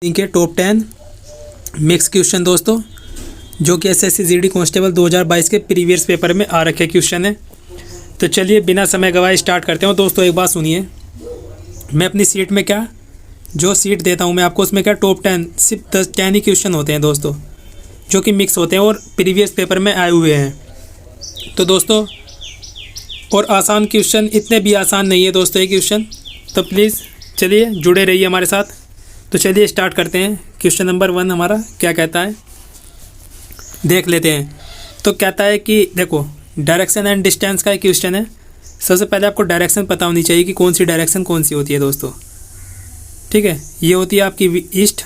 इनके top 10 mix question दोस्तों, जो कि एसएससी जीडी कांस्टेबल 2022 के प्रीवियस पेपर में आ रखे क्वेश्चन है। तो चलिए बिना समय गवाए स्टार्ट करते हैं। दोस्तों एक बात सुनिए, मैं अपनी सीट में क्या जो सीट देता हूँ मैं आपको, उसमें क्या टॉप 10 सिर्फ 10 ही क्वेश्चन होते हैं दोस्तों, जो कि मिक्स होते हैं और प्रीवियस पेपर में आए हुए हैं। तो दोस्तों और आसान क्वेश्चन, इतने भी आसान नहीं है दोस्तों ये क्वेश्चन, तो प्लीज़ चलिए जुड़े रहिए हमारे साथ। तो चलिए स्टार्ट करते हैं। क्वेश्चन नंबर 1 हमारा क्या कहता है, देख लेते हैं। तो कहता है कि देखो डायरेक्शन एंड डिस्टेंस का एक क्वेश्चन है। सबसे पहले आपको डायरेक्शन पता होनी चाहिए कि कौन सी डायरेक्शन कौन सी होती है दोस्तों, ठीक है। ये होती है आपकी ईस्ट,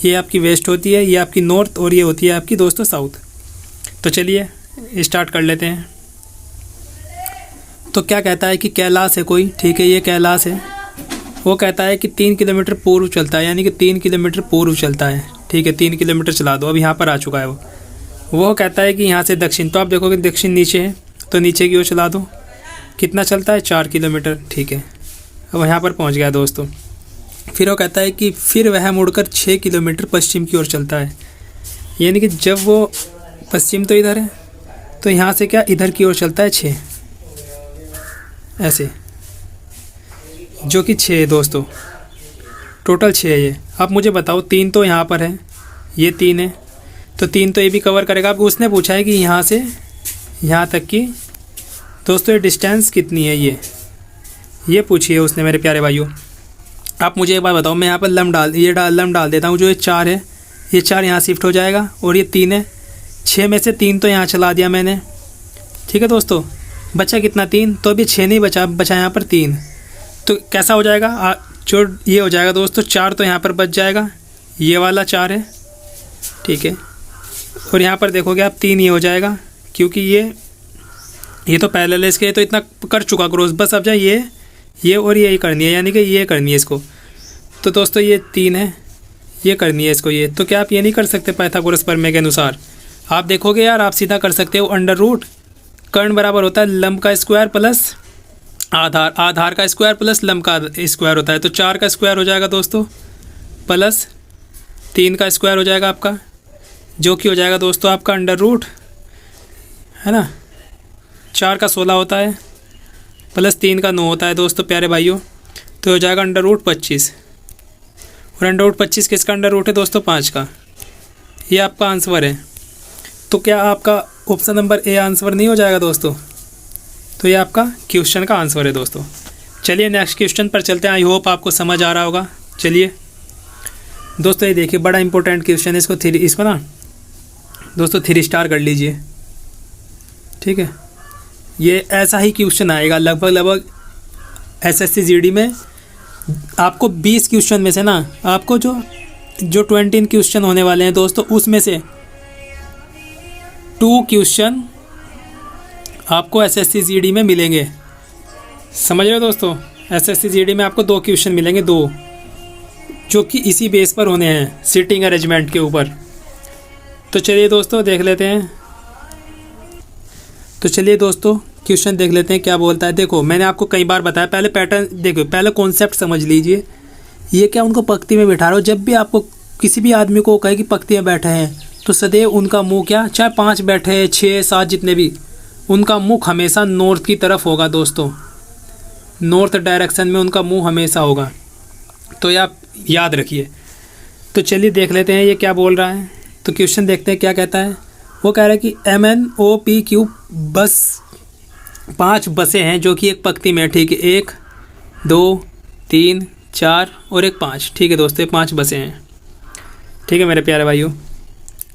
ये आपकी वेस्ट होती है, ये आपकी नॉर्थ और ये होती है आपकी दोस्तों साउथ। तो चलिए स्टार्ट कर लेते हैं। तो क्या कहता है कि कैलाश है कोई, ठीक है, ये कैलाश है। वो कहता है कि 3 किलोमीटर पूर्व चलता है, यानी कि 3 किलोमीटर पूर्व चलता है, ठीक है। 3 किलोमीटर चला दो, अब यहाँ पर आ चुका है वो कहता है कि यहाँ से दक्षिण, तो आप देखोगे दक्षिण नीचे है, तो नीचे की ओर चला दो। कितना चलता है 4 किलोमीटर, ठीक है। अब यहाँ पर पहुँच गया दोस्तों। फिर वो कहता है कि फिर वह मुड़कर 6 किलोमीटर पश्चिम की ओर चलता है, यानी कि जब वो पश्चिम तो इधर है, तो यहाँ से क्या इधर की ओर चलता है 6, ऐसे, जो कि 6 है दोस्तों, टोटल 6 है ये। अब मुझे बताओ 3 तो यहाँ पर है, ये 3 है, तो 3 तो ये भी कवर करेगा। अब उसने पूछा है कि यहाँ से यहाँ तक की दोस्तों ये डिस्टेंस कितनी है, ये पूछिए उसने मेरे प्यारे भाइयों। आप मुझे एक बार बताओ, मैं यहाँ पर लम डाल देता हूँ। जो ये 4 है, ये 4 यहाँ शिफ्ट हो जाएगा, और ये 3 है, 6 में से 3 तो यहाँ चला दिया मैंने, ठीक है दोस्तों। बचा कितना 3, तो अभी 6 नहीं बचा यहाँ पर 3। तो कैसा हो जाएगा, जो ये हो जाएगा दोस्तों 4 तो यहाँ पर बच जाएगा, ये वाला 4 है, ठीक है। और यहाँ पर देखोगे आप 3 ये हो जाएगा, क्योंकि ये तो पैरेलल है इसके, तो इतना कर चुका क्रॉस, बस अब जाए ये और ये करनी है, यानी कि ये करनी है इसको। तो दोस्तों ये 3 है, ये करनी है इसको ये। तो क्या आप ये नहीं कर सकते पाइथागोरस प्रमेय के अनुसार? आप देखोगे यार, आप सीधा कर सकते हो। अंडर रूट कर्ण बराबर होता है लंब का स्क्वायर प्लस आधार का स्क्वायर प्लस लंब का स्क्वायर होता है। तो 4 का स्क्वायर हो जाएगा दोस्तों, प्लस 3 का स्क्वायर हो जाएगा आपका, जो कि हो जाएगा दोस्तों आपका अंडर रूट, है ना। 4 का 16 होता है, प्लस 3 का 9 होता है दोस्तों प्यारे भाइयों, तो हो जाएगा अंडर रूट 25। और अंडर रूट 25 किसका अंडर रूट है दोस्तों? 5 का। ये आपका आंसर है। तो क्या आपका ऑप्शन नंबर ए आंसर नहीं हो जाएगा दोस्तों? तो ये आपका क्वेश्चन का आंसर है दोस्तों। चलिए नेक्स्ट क्वेश्चन पर चलते हैं। आई होप आपको समझ आ रहा होगा। चलिए दोस्तों ये देखिए, बड़ा इंपॉर्टेंट क्वेश्चन है, इसको ना दोस्तों 3 स्टार कर लीजिए, ठीक है। ये ऐसा ही क्वेश्चन आएगा लगभग एसएससी जीडी में। आपको 20 क्वेश्चन में से ना, आपको जो 20 क्वेश्चन होने वाले हैं दोस्तों, उसमें से 2 क्वेश्चन आपको एसएससी जीडी में मिलेंगे। समझ रहे हो दोस्तों? एसएससी जीडी में आपको 2 क्वेश्चन मिलेंगे, 2, जो कि इसी बेस पर होने हैं, सीटिंग अरेंजमेंट के ऊपर। तो चलिए दोस्तों देख लेते हैं। तो चलिए दोस्तों क्वेश्चन देख लेते हैं क्या बोलता है। देखो मैंने आपको कई बार बताया, पहले पैटर्न देखो, पहले कॉन्सेप्ट समझ लीजिए। ये क्या, उनको पंक्ति में बिठा रहे हो। जब भी आपको किसी भी आदमी को कहे कि पंक्ति में बैठे हैं, तो सदैव उनका मुंह क्या, चाहे 5 बैठे हैं, 6, 7 जितने भी, उनका मुख हमेशा नॉर्थ की तरफ होगा दोस्तों। नॉर्थ डायरेक्शन में उनका मुंह हमेशा होगा, तो ये आप याद रखिए। तो चलिए देख लेते हैं ये क्या बोल रहा है। तो क्वेश्चन देखते हैं क्या कहता है। वो कह रहा है कि MNOPQ बस 5 बसें हैं जो कि एक पंक्ति में, ठीक है। 1, 2, 3, 4 और एक 5, ठीक है दोस्तों, 5 बसें हैं, ठीक है मेरे प्यारे भाइयों।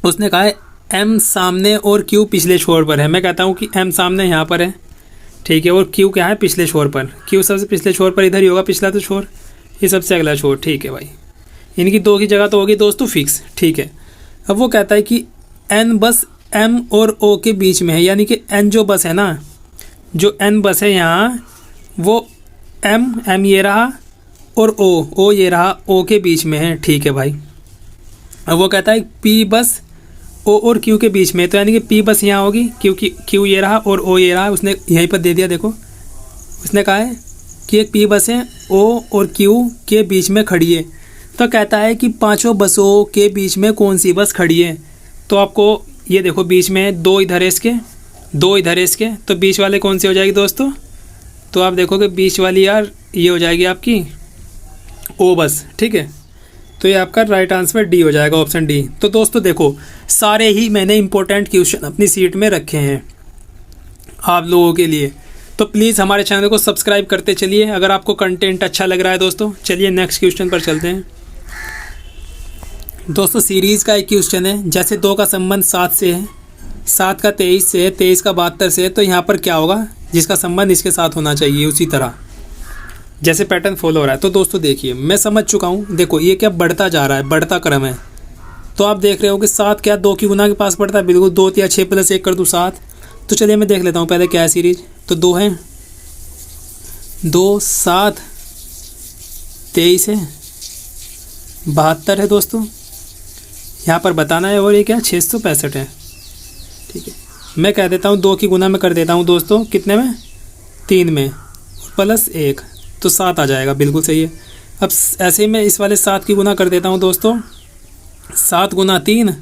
उसने कहा है M सामने और Q पिछले छोर पर है। मैं कहता हूँ कि M सामने यहाँ पर है, ठीक है, और Q क्या है पिछले छोर पर। Q सबसे पिछले छोर पर इधर ही होगा, पिछला तो छोर, ये सबसे अगला छोर, ठीक है भाई। इनकी 2 की जगह तो होगी दोस्तों फिक्स, ठीक है। अब वो कहता है कि N बस M और O के बीच में है, यानी कि N जो बस है ना, जो N बस है यहाँ, वो M ये रहा और O ये रहा, O के बीच में है, ठीक है भाई। अब वो कहता है P बस O और Q के बीच में, तो यानी कि P बस यहाँ होगी, क्योंकि Q ये रहा और O ये रहा, उसने यहीं पर दे दिया। देखो उसने कहा है कि एक P बस है O और Q के बीच में खड़ी है, तो कहता है कि पांचों बसों के बीच में कौन सी बस खड़ी है। तो आपको ये देखो बीच में दो इधर है इसके, दो इधर है इसके, तो बीच वाले कौन सी हो जाएगी दोस्तों? तो आप देखोगे बीच वाली यार ये हो जाएगी आपकी ओ बस, ठीक है। तो ये आपका राइट आंसर डी हो जाएगा, ऑप्शन डी। तो दोस्तों देखो सारे ही मैंने इंपॉर्टेंट क्वेश्चन अपनी सीट में रखे हैं आप लोगों के लिए। तो प्लीज़ हमारे चैनल को सब्सक्राइब करते चलिए अगर आपको कंटेंट अच्छा लग रहा है दोस्तों। चलिए नेक्स्ट क्वेश्चन पर चलते हैं दोस्तों। सीरीज़ का एक क्वेश्चन है, जैसे 2 का संबंध 7 से है, 7 का 23 से है, 23 का 72 से है, तो यहाँ पर क्या होगा जिसका संबंध इसके साथ होना चाहिए उसी तरह जैसे पैटर्न फॉलो हो रहा है। तो दोस्तों देखिए मैं समझ चुका हूँ। देखो ये क्या बढ़ता जा रहा है, बढ़ता क्रम है। तो आप देख रहे हो कि 7 क्या 2 की गुना के पास पड़ता है, बिल्कुल 2 या 6 + 1 कर दूँ 7। तो चलिए मैं देख लेता हूँ पहले क्या है सीरीज। तो 2 है, 2 7 23 है, 72 है दोस्तों, यहाँ पर बताना है। और ये क्या 665 है, ठीक है। मैं कह देता हूँ 2 की गुना में कर देता हूँ दोस्तों, कितने में 3 में, +1 तो 7 आ जाएगा, बिल्कुल सही है। अब ऐसे ही मैं इस वाले 7 की गुना कर देता हूँ दोस्तों, 7 × 3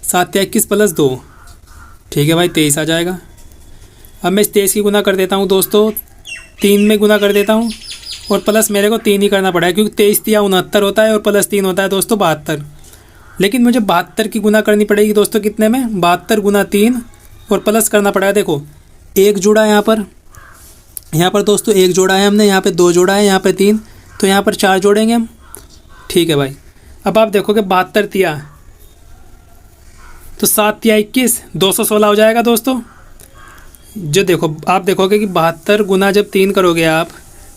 7 × 21 + 2, ठीक है भाई 23 आ जाएगा। अब मैं इस 23 की गुना कर देता हूँ दोस्तों, 3 में गुना कर देता हूँ और प्लस मेरे को 3 ही करना पड़ेगा क्योंकि 23 × 69 होता है और +3 होता है दोस्तों 72। लेकिन मुझे 72 की गुना करनी पड़ेगी दोस्तों, कितने में 72 × 3 और प्लस करना पड़ेगा। देखो 1 जुड़ा है यहाँ पर दोस्तों 1 जोड़ा है हमने, यहाँ पे 2 जोड़ा है, यहाँ पे 3, तो यहाँ पर 4 जोड़ेंगे हम, ठीक है भाई। अब आप देखोगे 72 तिया तो 7 × 21 216 हो जाएगा दोस्तों। जो देखो आप देखोगे कि 72 गुना जब 3 करोगे आप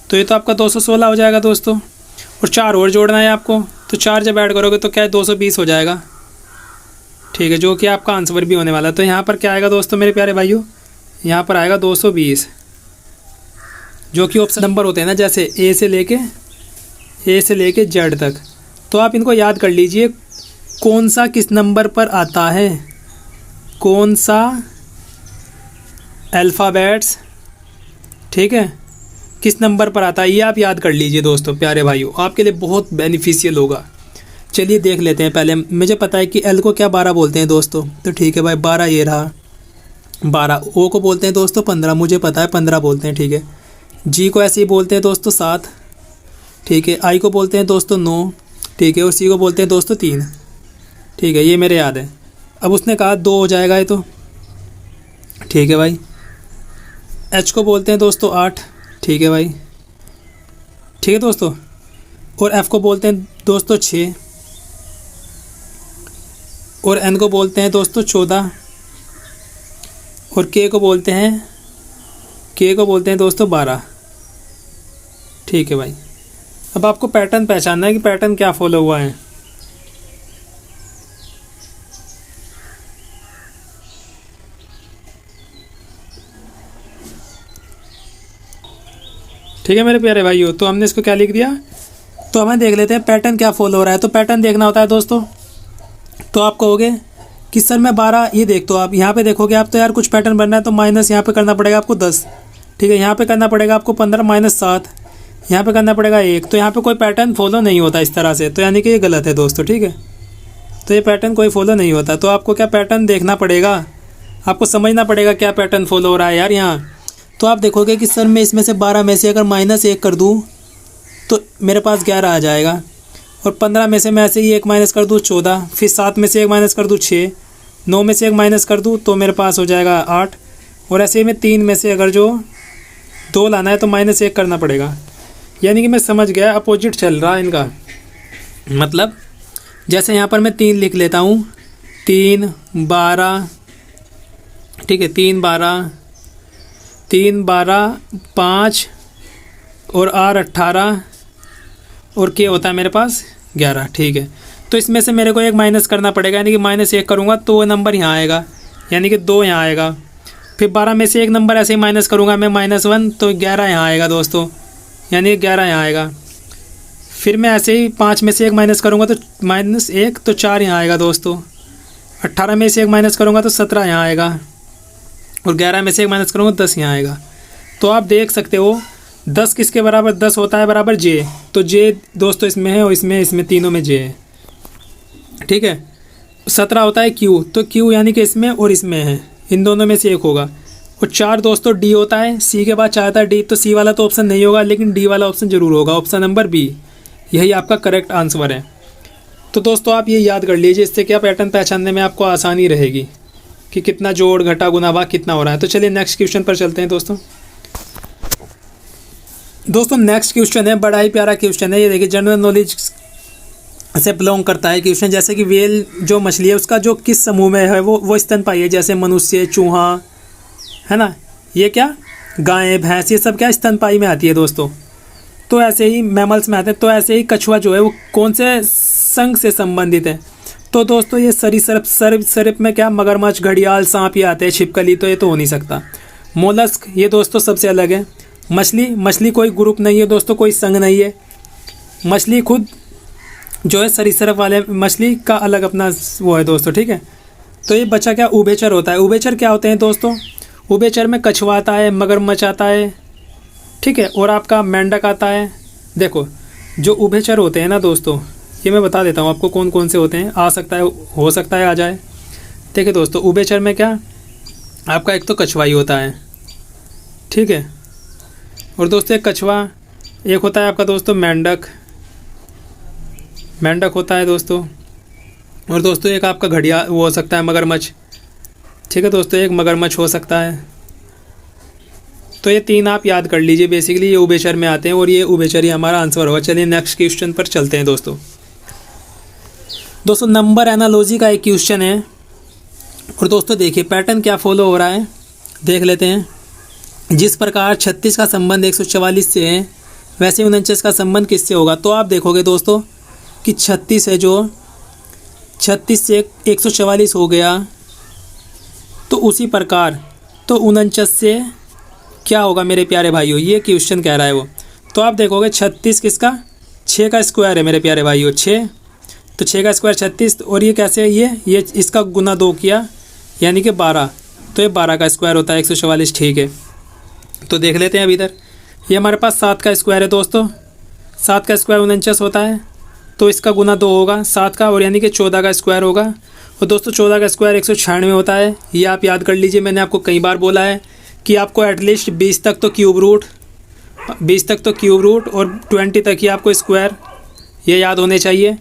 तो ये तो आपका 216 हो जाएगा दोस्तों। और 4 और जोड़ना है आपको, तो 4 जब ऐड करोगे तो क्या है 220 हो जाएगा, ठीक है, जो कि आपका आंसर भी होने वाला है। तो यहाँ पर क्या आएगा दोस्तों मेरे प्यारे भाइयों, यहाँ पर आएगा 220, जो कि ऑप्शन नंबर होते हैं ना, जैसे ए से लेके जेड तक। तो आप इनको याद कर लीजिए, कौन सा किस नंबर पर आता है, कौन सा अल्फ़ाबेट्स, ठीक है, किस नंबर पर आता है, ये आप याद कर लीजिए दोस्तों प्यारे भाइयों, आपके लिए बहुत बेनिफिशियल होगा। चलिए देख लेते हैं पहले। मुझे पता है कि एल को क्या 12 बोलते हैं दोस्तों, तो ठीक है भाई 12 ये रहा 12। ओ को बोलते हैं दोस्तों 15, मुझे पता है 15 बोलते हैं, ठीक है। जी को ऐसे ही बोलते हैं दोस्तों 7, ठीक है। आई को बोलते हैं दोस्तों 9, ठीक है। और सी को बोलते हैं दोस्तों 3, ठीक है, ये मेरे याद है। अब उसने कहा 2 हो जाएगा ये तो, ठीक है भाई। एच को बोलते हैं दोस्तों 8, ठीक है भाई, ठीक है दोस्तों। और एफ़ को बोलते हैं दोस्तों 6, और एन को बोलते हैं दोस्तों 14, और के को बोलते हैं दोस्तों 12, ठीक है भाई। अब आपको पैटर्न पहचानना है कि पैटर्न क्या फॉलो हुआ है। ठीक है मेरे प्यारे भाइयों, तो हमने इसको क्या लिख दिया। तो हमें देख लेते हैं पैटर्न क्या फॉलो हो रहा है। तो पैटर्न देखना होता है दोस्तों। तो आप कहोगे कि सर मैं 12, ये देख, तो आप यहाँ पे देखोगे आप तो यार कुछ पैटर्न बनना है तो माइनस यहाँ पे करना पड़ेगा आपको 10, ठीक है। यहाँ पे करना पड़ेगा आपको 15 -7, यहाँ पे करना पड़ेगा 1। तो यहाँ पे कोई पैटर्न फॉलो नहीं होता इस तरह से, तो यानी कि ये गलत है दोस्तों, ठीक है। तो ये पैटर्न कोई फॉलो नहीं होता। तो आपको क्या पैटर्न देखना पड़ेगा, आपको समझना पड़ेगा क्या पैटर्न फॉलो हो रहा है यार यहाँ। तो आप देखोगे कि सर मैं इसमें से 12 में से अगर -1 कर दूँ तो मेरे पास 11 आ जाएगा, और 15 में से मैं ऐसे ही 1 माइनस कर दूँ 14, फिर 7 में से 1 माइनस कर दूँ 6, 9 में से 1 माइनस कर दूँ तो मेरे पास हो जाएगा 8, और ऐसे ही मैं 3 में से अगर जो 2 लाना है तो -1 करना पड़ेगा। यानी कि मैं समझ गया अपोजिट चल रहा है इनका। मतलब जैसे यहाँ पर मैं 3 लिख लेता हूँ, 3 12, ठीक है, 3 12 5 और R 18 और के होता है मेरे पास 11, ठीक है। तो इसमें से मेरे को 1 माइनस करना पड़ेगा, यानी कि -1 करूँगा तो वो नंबर यहाँ आएगा, यानी कि 2 यहाँ आएगा। फिर 12 में से 1 नंबर ऐसे ही माइनस करूँगा मैं -1, तो 11 यहाँ आएगा दोस्तों, यानी 11 यहाँ आएगा। फिर मैं ऐसे ही 5 में से 1 माइनस करूँगा तो -1, तो 4 यहाँ आएगा दोस्तों। 18 में से 1 माइनस करूँगा तो 17 यहाँ आएगा, और 11 में से 1 माइनस करूँगा 10 यहाँ आएगा। तो आप देख सकते हो 10 किसके बराबर, 10 होता है बराबर जे, तो जे दोस्तों इसमें है और इसमें तीनों में जे है, ठीक है। 17 होता है क्यू, तो क्यू यानी कि इसमें और इसमें है, इन दोनों में से एक होगा। और 4 दोस्तों डी होता है, सी के बाद 4 आता है डी, तो सी वाला तो ऑप्शन नहीं होगा लेकिन डी वाला ऑप्शन ज़रूर होगा, ऑप्शन नंबर बी, यही आपका करेक्ट आंसर है। तो दोस्तों आप ये याद कर लीजिए, इससे क्या पैटर्न पहचानने में आपको आसानी रहेगी कि कितना जोड़ घटा गुना भाग कितना हो रहा है। तो चलिए नेक्स्ट क्वेश्चन पर चलते हैं दोस्तों। नेक्स्ट क्वेश्चन है, बड़ा ही प्यारा क्वेश्चन है, ये देखिए जनरल नॉलेज से बिलोंग करता है क्वेश्चन। जैसे कि व्हेल जो मछली है उसका जो किस समूह में है वो स्तनपायी है, जैसे मनुष्य, चूहा, है ना, ये क्या गाय, भैंस, ये सब क्या स्तनपायी में आती है दोस्तों। तो ऐसे ही मैमल्स में आते हैं। तो ऐसे ही कछुआ जो है वो कौन से संघ से संबंधित है, तो दोस्तों ये सरीसृप में क्या मगरमच्छ, घड़ियाल, सांप ये आते हैं, छिपकली तो ये तो हो नहीं सकता। मोलस्क ये दोस्तों सबसे अलग है। मछली कोई ग्रुप नहीं है दोस्तों, कोई संघ नहीं है। मछली खुद जो है सरीसृप वाले मछली का अलग अपना वो है दोस्तों, ठीक है। तो ये बचा क्या, उभयचर होता है। उभयचर क्या होते हैं दोस्तों, उभयचर में कछुआ आता है, मगरमच्छ आता है, ठीक है, और आपका मेंढक आता है। देखो जो उभयचर होते हैं ना दोस्तों, ये मैं बता देता हूँ आपको कौन कौन से होते हैं, आ सकता है, हो सकता है आ जाए। देखिए दोस्तों उभयचर में क्या आपका एक तो कछुआ ही होता है, ठीक है, और दोस्तों एक कछुआ, एक होता है आपका दोस्तों मेंढक होता है दोस्तों, और दोस्तों एक आपका घड़ियाल वो हो सकता है मगरमच्छ, ठीक है दोस्तों, एक मगरमच्छ हो सकता है। तो ये 3 आप याद कर लीजिए, बेसिकली ये उभयचर में आते हैं और ये उभयचर ही हमारा आंसर होगा। चलिए नेक्स्ट क्वेश्चन पर चलते हैं दोस्तों। नंबर एनालॉजी का एक क्वेश्चन है, और दोस्तों देखिए पैटर्न क्या फॉलो हो रहा है, देख लेते हैं। जिस प्रकार 36 का संबंध 144 से है, वैसे 49 का संबंध किससे होगा। तो आप देखोगे दोस्तों कि 36 है, जो 36 से 144 हो गया, तो उसी प्रकार तो 49 से क्या होगा मेरे प्यारे भाइयों, ये क्वेश्चन कह रहा है वो। तो आप देखोगे 36 किसका, 6 का स्क्वायर है मेरे प्यारे भाइयों, 6, तो 6 का स्क्वायर 36, और ये कैसे है, ये इसका गुना 2 किया यानी कि 12, तो ये 12 का स्क्वायर होता है 144, ठीक है। तो देख लेते हैं अब इधर, ये हमारे पास 7 का स्क्वायर है दोस्तों, 7 का स्क्वायर 49 होता है, तो इसका गुना 2 होगा 7 का, और यानी कि 14 का स्क्वायर होगा। और दोस्तों 14 का स्क्वायर 196 होता है, ये आप याद कर लीजिए। मैंने आपको कई बार बोला है कि आपको एटलीस्ट 20 तक तो क्यूब रूट और 20 तक ही आपको स्क्वायर ये याद होने चाहिए।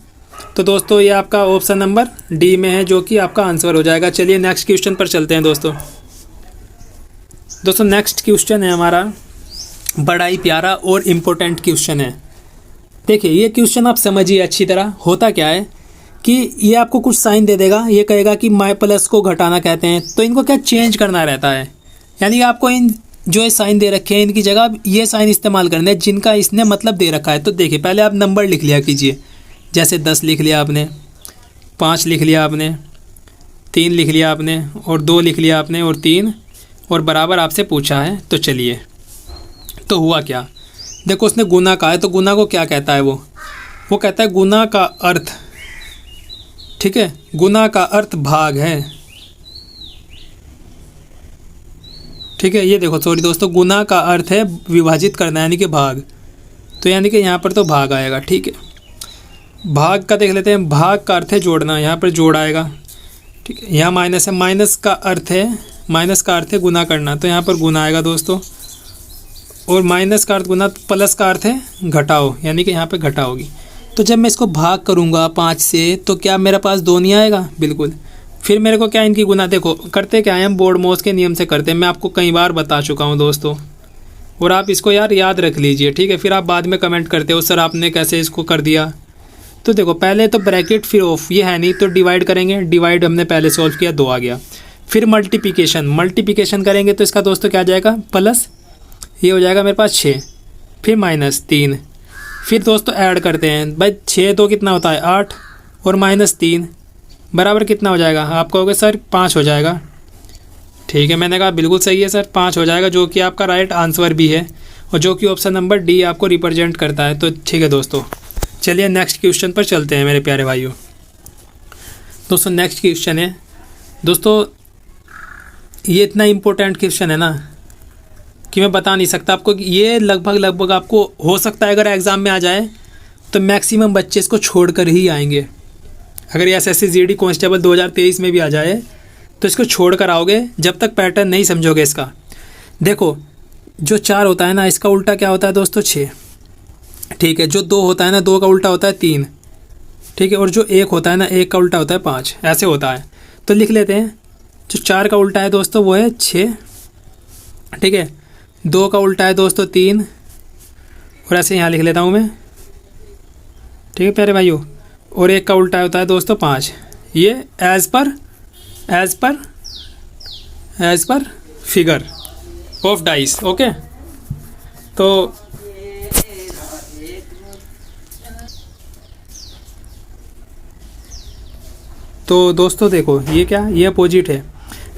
तो दोस्तों ये आपका ऑप्शन नंबर डी में है, जो कि आपका आंसर हो जाएगा। चलिए नेक्स्ट क्वेश्चन पर चलते हैं दोस्तों। नेक्स्ट क्वेश्चन है हमारा, बड़ा ही प्यारा और इम्पोर्टेंट क्वेश्चन है। देखिए ये क्वेश्चन आप समझिए अच्छी तरह। होता क्या है कि ये आपको कुछ साइन दे देगा, ये कहेगा कि माई प्लस को घटाना कहते हैं, तो इनको क्या चेंज करना रहता है, यानी आपको इन जो ये साइन दे रखे हैं इनकी जगह ये साइन इस्तेमाल करने हैं जिनका इसने मतलब दे रखा है। तो देखिए पहले आप नंबर लिख लिया कीजिए, जैसे 10 लिख लिया आपने, 5 लिख लिया आपने, 3 लिख लिया आपने, और 2 लिख लिया आपने, और 3 और बराबर आपसे पूछा है। तो चलिए, तो हुआ क्या, देखो उसने गुना कहा है, तो गुना को क्या कहता है, वो कहता है गुना का अर्थ, ठीक है, गुना का अर्थ भाग है, ठीक है। ये देखो सॉरी दोस्तों, गुना का अर्थ है विभाजित करना यानी कि भाग, तो यानी कि यहाँ पर तो भाग आएगा, ठीक है। भाग का देख लेते हैं, भाग का अर्थ है जोड़ना, यहाँ पर जोड़ आएगा, ठीक है। यहाँ माइनस है, माइनस का अर्थ है गुना करना, तो यहाँ पर गुना आएगा दोस्तों, और माइनस का अर्थ गुना, प्लस का अर्थ है घटाओ, यानी कि यहाँ पे घटा होगी। तो जब मैं इसको भाग करूँगा 5 से, तो क्या मेरे पास 2 नहीं आएगा, बिल्कुल। फिर मेरे को क्या इनकी गुना, देखो करते क्या है हम बोर्ड मोस के नियम से करते हैं, मैं आपको कई बार बता चुका हूँ दोस्तों, और आप इसको यार याद रख लीजिए, ठीक है। फिर आप बाद में कमेंट करते हो सर आपने कैसे इसको कर दिया। तो देखो पहले तो ब्रैकेट फिर ऑफ, ये है नहीं तो डिवाइड करेंगे, डिवाइड हमने पहले सॉल्व किया 2 आ गया। फिर मल्टीप्लिकेशन करेंगे तो इसका दोस्तों क्या आ जाएगा, प्लस, ये हो जाएगा मेरे पास 6, फिर माइनस 3, फिर दोस्तों ऐड करते हैं भाई, 6 तो कितना होता है 8, और माइनस 3 बराबर कितना हो जाएगा, आप कहोगे सर 5 हो जाएगा, ठीक है। मैंने कहा बिल्कुल सही है सर, 5 हो जाएगा, जो कि आपका राइट आंसर भी है, और जो कि ऑप्शन नंबर डी आपको रिप्रेजेंट करता है। तो ठीक है दोस्तों, चलिए नेक्स्ट क्वेश्चन पर चलते हैं मेरे प्यारे भाइयों। दोस्तों नेक्स्ट क्वेश्चन है, दोस्तों ये इतना इम्पोर्टेंट क्वेश्चन है ना, कि मैं बता नहीं सकता आपको कि ये लगभग आपको हो सकता है अगर एग्ज़ाम में आ जाए तो मैक्सिमम बच्चे इसको छोड़ कर ही आएंगे। अगर ये SSC GD कांस्टेबल 2023 में भी आ जाए तो इसको छोड़ कर आओगे जब तक पैटर्न नहीं समझोगे इसका। देखो जो 4 होता है ना, इसका उल्टा क्या होता है दोस्तों, 6। ठीक है, जो 2 होता है ना, 2 का उल्टा होता है 3। ठीक है, और जो 1 होता है ना, 1 का उल्टा होता है 5। ऐसे होता है। तो लिख लेते हैं, जो 4 का उल्टा है दोस्तों वो है 6। ठीक है, 2 का उल्टा है दोस्तों 3, और ऐसे यहाँ लिख लेता हूँ मैं। ठीक है प्यारे भाइयों, और 1 का उल्टा होता है दोस्तों 5। ये as per figure of dice. Okay, तो दोस्तों देखो ये क्या, ये अपोजिट है।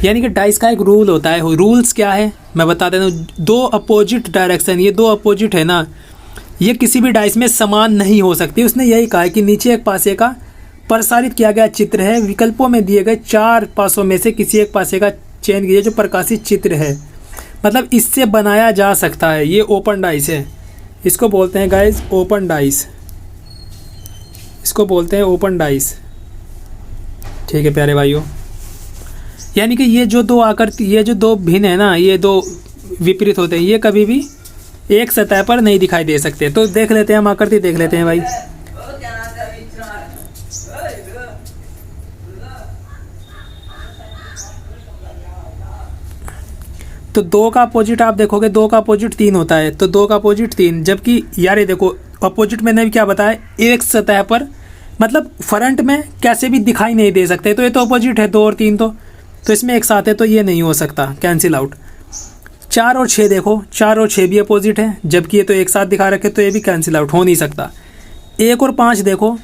यानी कि डाइस का एक रूल होता है। रूल्स क्या है मैं बता देता हूँ। 2 अपोजिट डायरेक्शन, ये 2 अपोजिट है ना, ये किसी भी डाइस में समान नहीं हो सकती। उसने यही कहा है कि नीचे एक पासे का प्रसारित किया गया चित्र है, विकल्पों में दिए गए 4 पासों में से किसी एक पासे का चयन कीजिए जो प्रकाशित चित्र है। मतलब इससे बनाया जा सकता है। ये ओपन डाइस है, इसको बोलते हैं गाइस ओपन डाइस, इसको बोलते हैं ओपन डाइस। ठीक है प्यारे भाइयों, यानी कि ये जो 2 आकृति, ये जो 2 भिन्न है ना, ये 2 विपरीत होते हैं, ये कभी भी एक सतह पर नहीं दिखाई दे सकते। तो देख लेते हैं, हम आकृति देख लेते हैं भाई। तो 2 का अपोजिट आप देखोगे, 2 का अपोजिट 3 होता है। तो 2 का अपोजिट 3, जबकि यार ये देखो अपोजिट मैंने भी क्या बताया, एक सतह पर, मतलब फ्रंट में कैसे भी दिखाई नहीं दे सकते। तो ये तो अपोजिट है 2 और 3, तो इसमें एक साथ है, तो ये नहीं हो सकता, कैंसिल आउट। 4 और 6 देखो, 4 और 6 भी अपोजिट है, जबकि ये तो एक साथ दिखा रखे, तो ये भी कैंसिल आउट हो नहीं सकता। 1 और 5 देखो,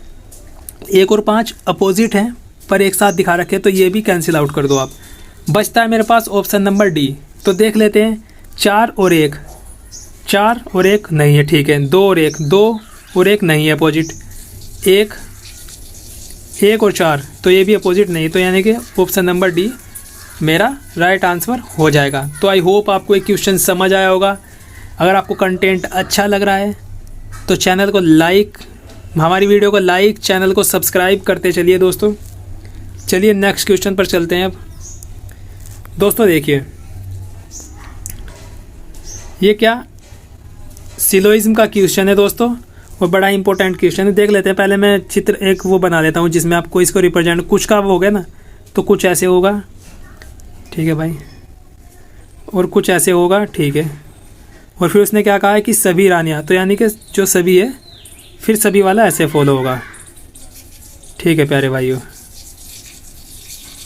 1 और 5 अपोजिट हैं पर एक साथ दिखा रखे, तो ये भी कैंसिल आउट कर दो आप। बचता है मेरे पास ऑप्शन नंबर डी। तो देख लेते हैं, 4 और 1, 4 और 1 नहीं है। ठीक है, 2 और 1, 2 और 1 नहीं है अपोजिट। 1 और 4, तो ये भी अपोजिट नहीं। तो यानी कि ऑप्शन नंबर डी मेरा राइट आंसर हो जाएगा। तो आई होप आपको एक क्वेश्चन समझ आया होगा। अगर आपको कंटेंट अच्छा लग रहा है तो चैनल को लाइक, हमारी वीडियो को लाइक, चैनल को सब्सक्राइब करते चलिए दोस्तों। चलिए नेक्स्ट क्वेश्चन पर चलते हैं। अब दोस्तों देखिए, ये क्या सिलोइज्म का क्वेश्चन है दोस्तों, और बड़ा इंपॉर्टेंट क्वेश्चन है। देख लेते हैं, पहले मैं चित्र एक वो बना लेता हूँ जिसमें आपको इसको रिप्रेजेंट, कुछ का वो हो गया ना, तो कुछ ऐसे होगा। ठीक है भाई, और कुछ ऐसे होगा। ठीक है, और फिर उसने क्या कहा है कि सभी रानियाँ, तो यानी कि जो सभी है फिर सभी वाला ऐसे फॉलो होगा। ठीक है प्यारे भाइयों,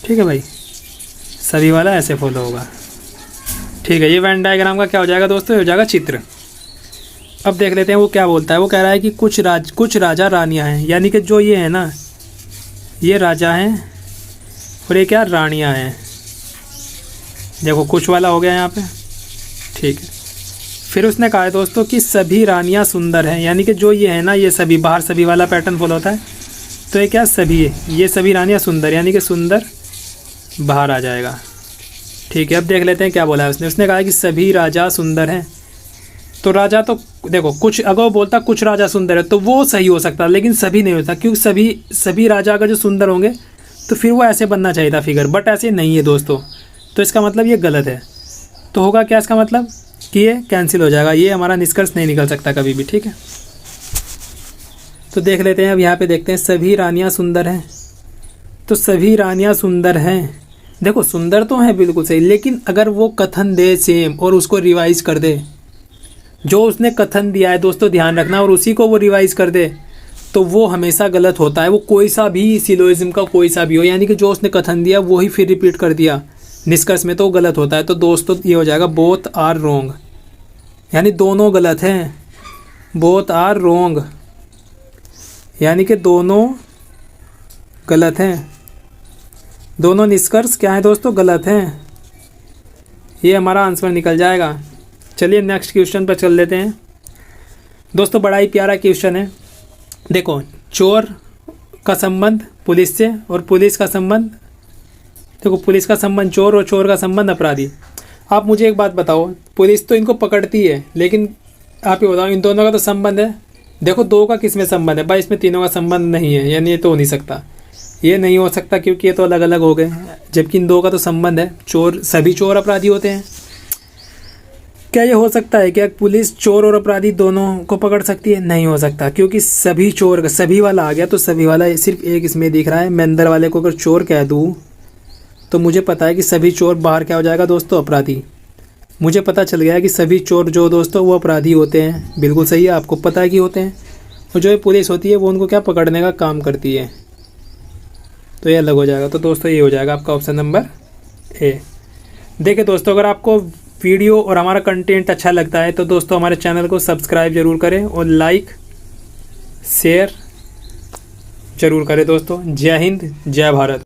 ठीक है भाई, सभी वाला ऐसे फॉलो होगा। ठीक है, ये वेन डायग्राम का क्या हो जाएगा दोस्तों, हो जाएगा चित्र। अब देख लेते हैं वो क्या बोलता है। वो कह रहा है कि कुछ राजा रानियाँ हैं, यानी कि जो ये है ना, ये राजा हैं और ये क्या रानियाँ हैं। देखो कुछ वाला हो गया यहाँ पे। ठीक है, फिर उसने कहा है दोस्तों कि सभी रानियाँ सुंदर हैं, यानी कि जो ये है ना, ये सभी, बाहर सभी वाला पैटर्न फॉलो होता है। तो ये क्या सभी है, ये सभी रानियाँ सुंदर, यानी कि सुंदर बाहर आ जाएगा। ठीक है, अब देख लेते हैं क्या बोला है उसने। उसने कहा कि सभी राजा सुंदर हैं। तो राजा तो देखो, कुछ अगर बोलता कुछ राजा सुंदर है तो वो सही हो सकता, लेकिन सभी नहीं होता, क्योंकि सभी राजा अगर जो सुंदर होंगे तो फिर वो ऐसे बनना चाहिए था फिगर, बट ऐसे नहीं है दोस्तों। तो इसका मतलब ये गलत है। तो होगा क्या इसका मतलब कि ये कैंसिल हो जाएगा, ये हमारा निष्कर्ष नहीं निकल सकता कभी भी। ठीक है, तो देख लेते हैं। अब यहाँ पे देखते हैं, सभी रानियाँ सुंदर हैं। तो सभी रानियाँ सुंदर हैं, देखो सुंदर तो हैं बिल्कुल सही, लेकिन अगर वो कथन दे सेम और उसको रिवाइज कर दे, जो उसने कथन दिया है दोस्तों ध्यान रखना, और उसी को वो रिवाइज कर दे, तो वो हमेशा गलत होता है। वो कोई सा भी सिलोइज्म का कोई सा भी हो, यानी कि जो उसने कथन दिया वही फिर रिपीट कर दिया निष्कर्ष में, तो वो गलत होता है। तो दोस्तों ये हो जाएगा बोथ आर रोंग, यानी दोनों गलत हैं। बोथ आर रोंग, यानी कि दोनों गलत हैं। दोनों निष्कर्ष क्या है दोस्तों, गलत हैं। ये हमारा आंसर निकल जाएगा। चलिए नेक्स्ट क्वेश्चन पर चल लेते हैं दोस्तों। बड़ा ही प्यारा क्वेश्चन है। देखो, चोर का संबंध पुलिस से और पुलिस का संबंध, देखो पुलिस का संबंध चोर और चोर का संबंध अपराधी। आप मुझे एक बात बताओ, पुलिस तो इनको पकड़ती है, लेकिन आप ये बताओ इन दोनों का तो संबंध है। देखो दो का किस में संबंध है भाई, इसमें तीनों का संबंध नहीं है, यानी ये तो हो नहीं सकता, ये नहीं हो सकता क्योंकि ये तो अलग अलग हो गए, जबकि इन दो का तो संबंध है। चोर, सभी चोर अपराधी होते हैं। क्या ये हो सकता है क्या पुलिस चोर और अपराधी दोनों को पकड़ सकती है? नहीं हो सकता, क्योंकि सभी चोर, सभी वाला आ गया तो सभी वाला सिर्फ एक इसमें दिख रहा है। मैं अंदर वाले को अगर चोर कह दूँ तो मुझे पता है कि सभी चोर बाहर क्या हो जाएगा दोस्तों, अपराधी। मुझे पता चल गया है कि सभी चोर जो दोस्तों वो अपराधी होते हैं। बिल्कुल सही है, आपको पता है कि होते हैं। और जो ये पुलिस होती है वो उनको क्या पकड़ने का काम करती है, तो ये अलग हो जाएगा। तो दोस्तों ये हो जाएगा आपका ऑप्शन नंबर ए। देखिए दोस्तों, अगर आपको वीडियो और हमारा कंटेंट अच्छा लगता है तो दोस्तों हमारे चैनल को सब्सक्राइब जरूर करें और लाइक शेयर जरूर करें दोस्तों। जय हिंद, जय भारत।